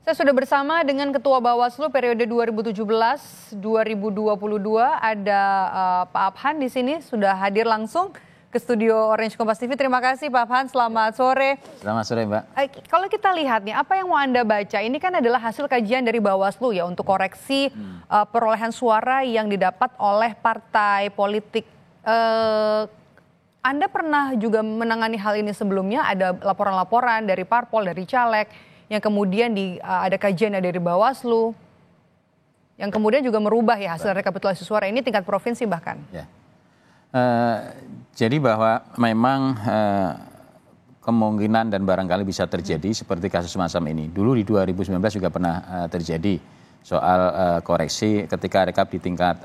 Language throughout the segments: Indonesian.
Saya sudah bersama dengan Ketua Bawaslu periode 2017-2022, ada Pak Abhan di sini, sudah hadir langsung ke studio Orange Kompas TV. Terima kasih Pak Abhan, selamat sore. Selamat sore Mbak. Kalau kita lihat nih, apa yang mau Anda baca? Ini kan adalah hasil kajian dari Bawaslu ya untuk koreksi perolehan suara yang didapat oleh partai politik. Anda pernah juga menangani hal ini sebelumnya, ada laporan-laporan dari parpol, dari caleg, yang kemudian ada kajian dari Bawaslu, yang kemudian juga merubah ya hasil rekapitulasi suara ini tingkat provinsi bahkan. Ya. Jadi bahwa memang kemungkinan dan barangkali bisa terjadi seperti kasus semacam ini. Dulu di 2019 juga pernah terjadi soal koreksi ketika rekap di tingkat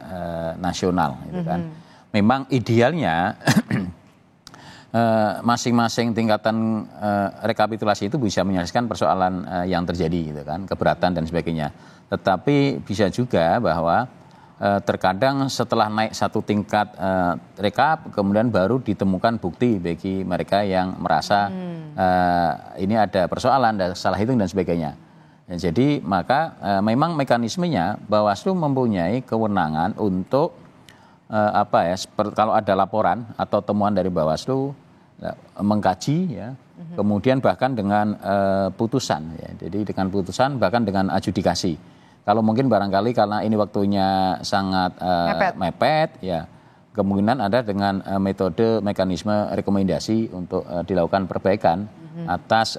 nasional, gitu kan. Memang idealnya masing-masing tingkatan rekapitulasi itu bisa menyelesaikan persoalan yang terjadi, gitu kan, keberatan dan sebagainya. Tetapi bisa juga bahwa terkadang setelah naik satu tingkat rekap, kemudian baru ditemukan bukti bagi mereka yang merasa ini ada persoalan, ada salah hitung dan sebagainya. Jadi maka memang mekanismenya Bawaslu mempunyai kewenangan untuk kalau ada laporan atau temuan dari Bawaslu mengkaji ya, kemudian bahkan dengan putusan ya. Jadi dengan putusan bahkan dengan adjudikasi. Kalau mungkin barangkali karena ini waktunya sangat mepet ya, kemungkinan ada dengan metode mekanisme rekomendasi untuk dilakukan perbaikan atas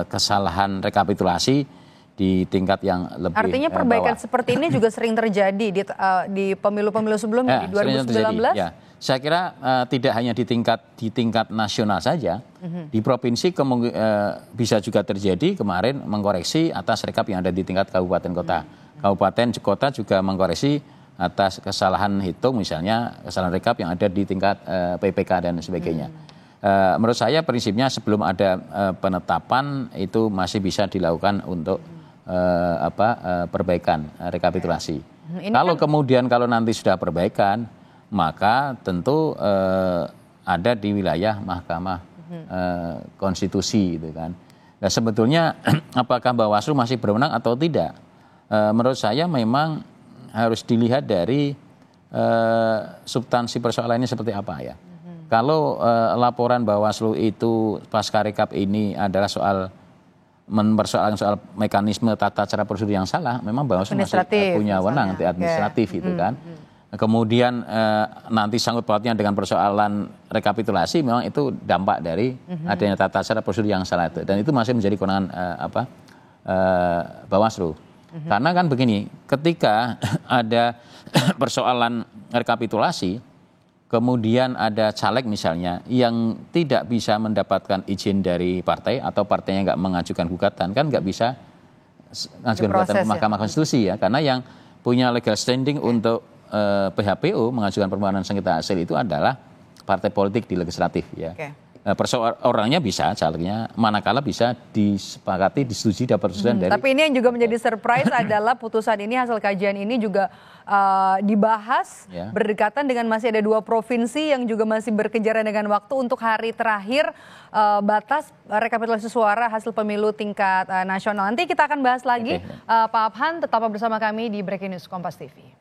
kesalahan rekapitulasi di tingkat yang lebih Artinya perbaikan seperti ini juga sering terjadi di pemilu-pemilu sebelumnya, di 2019? Ya, saya kira tidak hanya di tingkat nasional saja, di provinsi bisa juga terjadi. Kemarin mengkoreksi atas rekap yang ada di tingkat kabupaten kota. Kabupaten kota juga mengkoreksi atas kesalahan hitung, misalnya kesalahan rekap yang ada di tingkat PPK dan sebagainya. Menurut saya prinsipnya sebelum ada penetapan itu masih bisa dilakukan untuk perbaikan rekapitulasi. Kalau nanti sudah perbaikan, maka tentu ada di wilayah Mahkamah Konstitusi, gitu kan. Nah, sebetulnya apakah Bawaslu masih berwenang atau tidak? Menurut saya memang harus dilihat dari substansi persoalannya seperti apa ya. Kalau laporan Bawaslu itu pasca rekap ini adalah mempersoalkan soal mekanisme tata cara prosedur yang salah, memang Bawaslu masih punya wewenang administratif itu kan. Kemudian nanti sangkut pautnya dengan persoalan rekapitulasi, memang itu dampak dari adanya tata cara prosedur yang salah itu, dan itu masih menjadi kewenangan Bawaslu. Karena kan begini, ketika ada persoalan rekapitulasi, kemudian ada caleg misalnya yang tidak bisa mendapatkan izin dari partai atau partainya nggak mengajukan gugatan, kan nggak bisa mengajukan gugatan ke Mahkamah Konstitusi ya, karena yang punya legal standing untuk PHPU mengajukan permohonan sengketa hasil itu adalah partai politik di legislatif ya. Orangnya bisa, calegnya, manakala bisa disepakati, disetujui dapat persetujuan dari. Tapi ini yang juga menjadi surprise adalah putusan ini, hasil kajian ini juga dibahas berdekatan dengan masih ada 2 provinsi yang juga masih berkejaran dengan waktu untuk hari terakhir batas rekapitulasi suara hasil pemilu tingkat nasional. Nanti kita akan bahas lagi. Pak Abhan, tetap bersama kami di Breaking News Kompas TV.